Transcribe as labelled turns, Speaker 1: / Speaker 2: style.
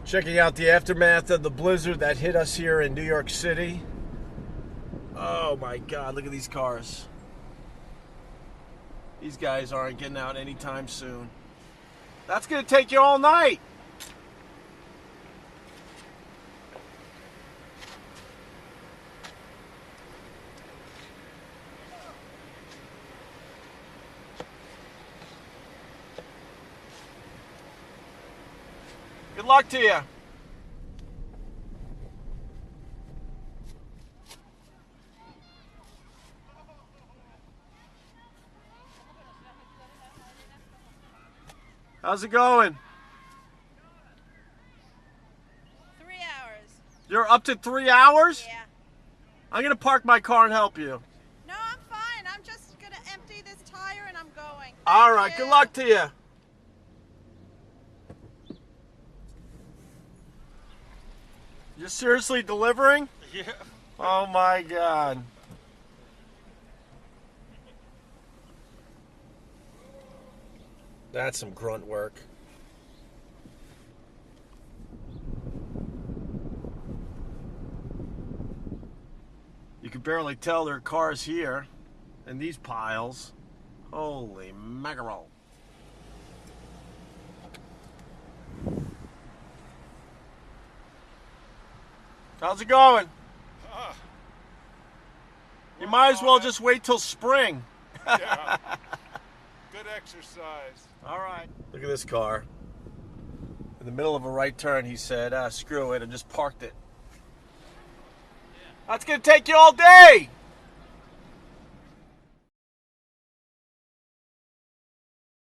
Speaker 1: Checking out the aftermath of the blizzard that hit us here in New York City. Oh my God, look at these cars. These guys aren't getting out anytime soon. That's gonna take you all night. Good luck to you. How's it going?
Speaker 2: 3 hours.
Speaker 1: You're up to 3 hours?
Speaker 2: Yeah.
Speaker 1: I'm gonna park my car and help you.
Speaker 2: No, I'm fine. I'm just gonna empty this tire and I'm going.
Speaker 1: All right,
Speaker 2: Thank
Speaker 1: good
Speaker 2: you.
Speaker 1: luck to you. You're seriously delivering?
Speaker 3: Yeah.
Speaker 1: Oh my God. That's some grunt work. You can barely tell there are cars here in these piles. Holy mackerel. How's it going? You might as well just wait till spring.
Speaker 3: Yeah. Good exercise.
Speaker 1: All right. Look at this car. In the middle of a right turn, he said, screw it, and just parked it. That's going to take you all day.